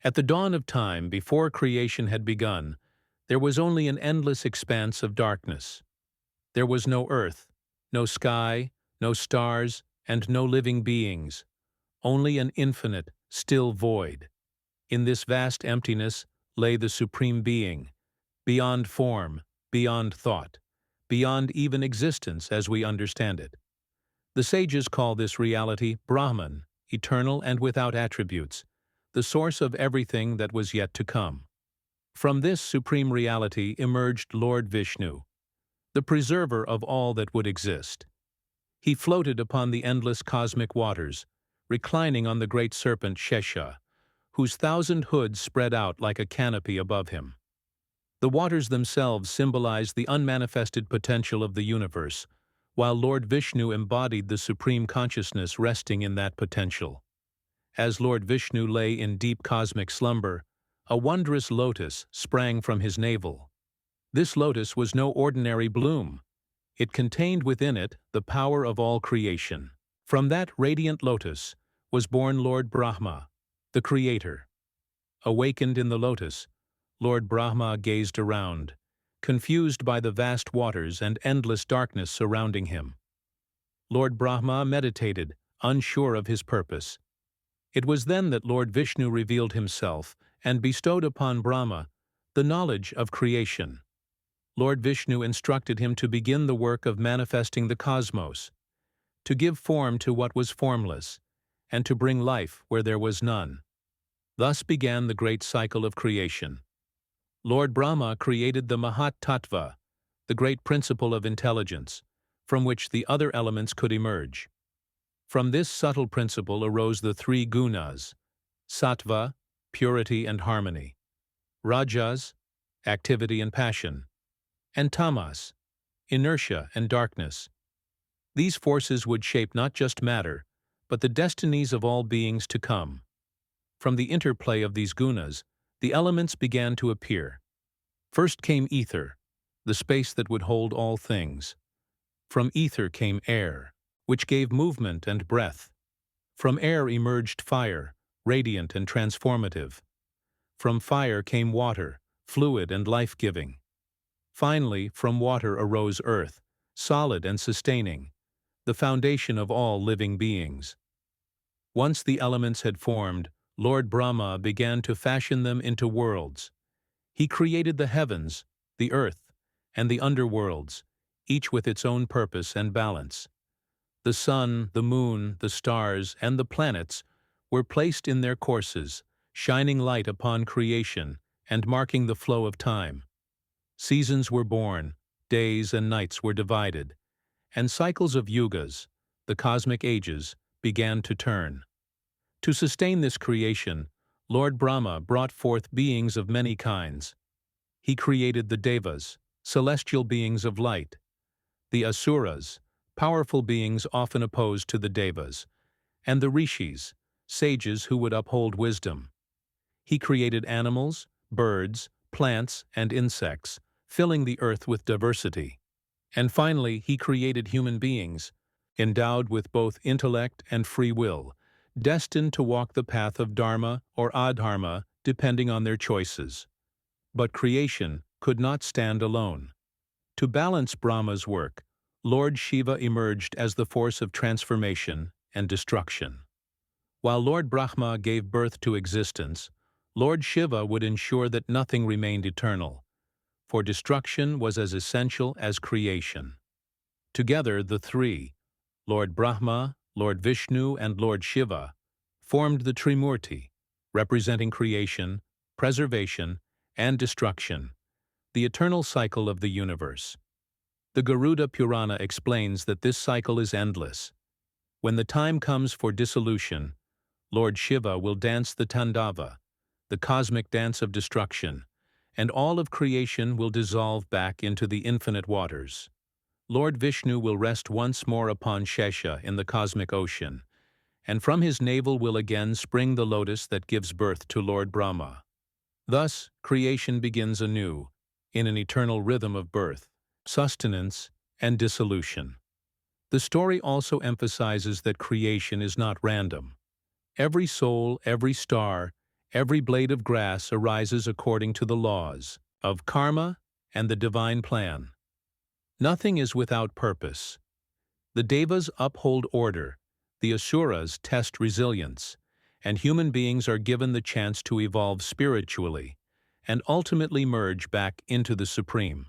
At the dawn of time, before creation had begun, there was only an endless expanse of darkness. There was no earth, no sky, no stars, and no living beings, only an infinite, still void. In this vast emptiness lay the Supreme Being, beyond form, beyond thought, beyond even existence as we understand it. The sages call this reality Brahman, eternal and without attributes, the source of everything that was yet to come. From this supreme reality emerged Lord Vishnu, the preserver of all that would exist. He floated upon the endless cosmic waters, reclining on the great serpent Shesha, whose 1,000 hoods spread out like a canopy above him. The waters themselves symbolized the unmanifested potential of the universe, while Lord Vishnu embodied the supreme consciousness resting in that potential. As Lord Vishnu lay in deep cosmic slumber, a wondrous lotus sprang from his navel. This lotus was no ordinary bloom. It contained within it the power of all creation. From that radiant lotus was born Lord Brahma, the Creator. Awakened in the lotus, Lord Brahma gazed around, confused by the vast waters and endless darkness surrounding him. Lord Brahma meditated, unsure of his purpose. It was then that Lord Vishnu revealed himself and bestowed upon Brahma the knowledge of creation. Lord Vishnu instructed him to begin the work of manifesting the cosmos, to give form to what was formless, and to bring life where there was none. Thus began the great cycle of creation. Lord Brahma created the Mahat-tattva, the great principle of intelligence, from which the other elements could emerge. From this subtle principle arose the 3 gunas: sattva, purity and harmony; rajas, activity and passion; and tamas, inertia and darkness. These forces would shape not just matter, but the destinies of all beings to come. From the interplay of these gunas, the elements began to appear. First came ether, the space that would hold all things. From ether came air, which gave movement and breath. From air emerged fire, radiant and transformative. From fire came water, fluid and life-giving. Finally, from water arose earth, solid and sustaining, the foundation of all living beings. Once the elements had formed, Lord Brahma began to fashion them into worlds. He created the heavens, the earth, and the underworlds, each with its own purpose and balance. The sun, the moon, the stars, and the planets were placed in their courses, shining light upon creation and marking the flow of time. Seasons were born, days and nights were divided, and cycles of yugas, the cosmic ages, began to turn. To sustain this creation, Lord Brahma brought forth beings of many kinds. He created the devas, celestial beings of light; the asuras, powerful beings often opposed to the devas; and the rishis, sages who would uphold wisdom. He created animals, birds, plants, and insects, filling the earth with diversity. And finally, he created human beings, endowed with both intellect and free will, destined to walk the path of dharma or adharma depending on their choices. But creation could not stand alone. To balance Brahma's work, Lord Shiva emerged as the force of transformation and destruction. While Lord Brahma gave birth to existence, Lord Shiva would ensure that nothing remained eternal, for destruction was as essential as creation. Together, the 3, Lord Brahma, Lord Vishnu, and Lord Shiva, formed the Trimurti, representing creation, preservation, and destruction, the eternal cycle of the universe. The Garuda Purana explains that this cycle is endless. When the time comes for dissolution, Lord Shiva will dance the Tandava, the cosmic dance of destruction, and all of creation will dissolve back into the infinite waters. Lord Vishnu will rest once more upon Shesha in the cosmic ocean, and from his navel will again spring the lotus that gives birth to Lord Brahma. Thus, creation begins anew, in an eternal rhythm of birth, sustenance, and dissolution. The story also emphasizes that creation is not random. Every soul, every star, Every blade of grass arises according to the laws of karma and the divine plan. Nothing is without purpose. The devas uphold order, the asuras test resilience, and human beings are given the chance to evolve spiritually and ultimately merge back into the Supreme.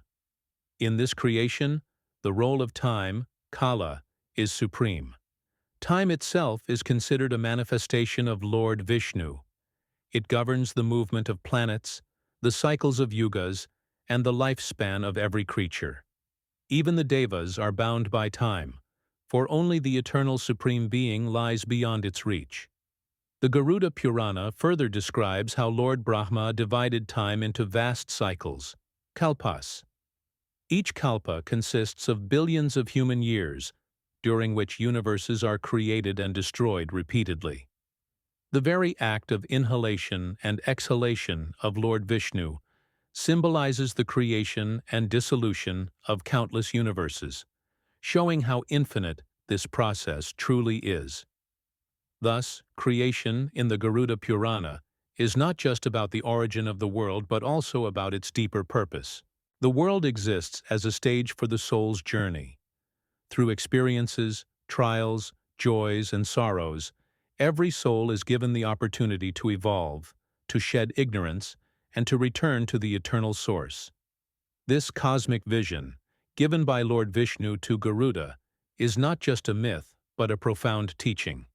In this creation, the role of time, kala, is supreme. Time itself is considered a manifestation of Lord Vishnu. It governs the movement of planets, the cycles of yugas, and the lifespan of every creature. Even the devas are bound by time, for only the eternal Supreme Being lies beyond its reach. The Garuda Purana further describes how Lord Brahma divided time into vast cycles, kalpas. Each kalpa consists of billions of human years, during which universes are created and destroyed repeatedly. The very act of inhalation and exhalation of Lord Vishnu symbolizes the creation and dissolution of countless universes, showing how infinite this process truly is. Thus, creation in the Garuda Purana is not just about the origin of the world but also about its deeper purpose. The world exists as a stage for the soul's journey. Through experiences, trials, joys, and sorrows, every soul is given the opportunity to evolve, to shed ignorance, and to return to the eternal source. This cosmic vision, given by Lord Vishnu to Garuda, is not just a myth, but a profound teaching.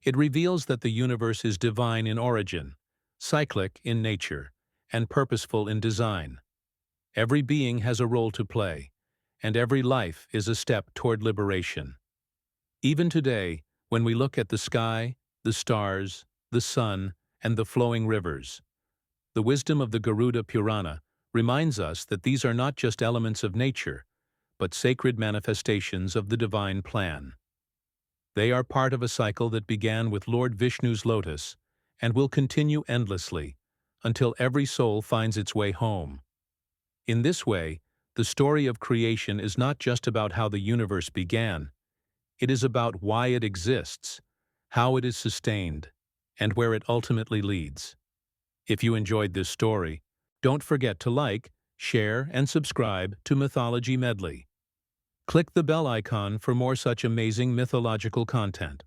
It reveals that the universe is divine in origin, cyclic in nature, and purposeful in design. Every being has a role to play, and every life is a step toward liberation. Even today, when we look at the sky, the stars, the sun, and the flowing rivers, the wisdom of the Garuda Purana reminds us that these are not just elements of nature, but sacred manifestations of the divine plan. They are part of a cycle that began with Lord Vishnu's lotus and will continue endlessly until every soul finds its way home. In this way, the story of creation is not just about how the universe began. It is about why it exists, how it is sustained, and where it ultimately leads. If you enjoyed this story, don't forget to like, share, and subscribe to Mythology Medley. Click the bell icon for more such amazing mythological content.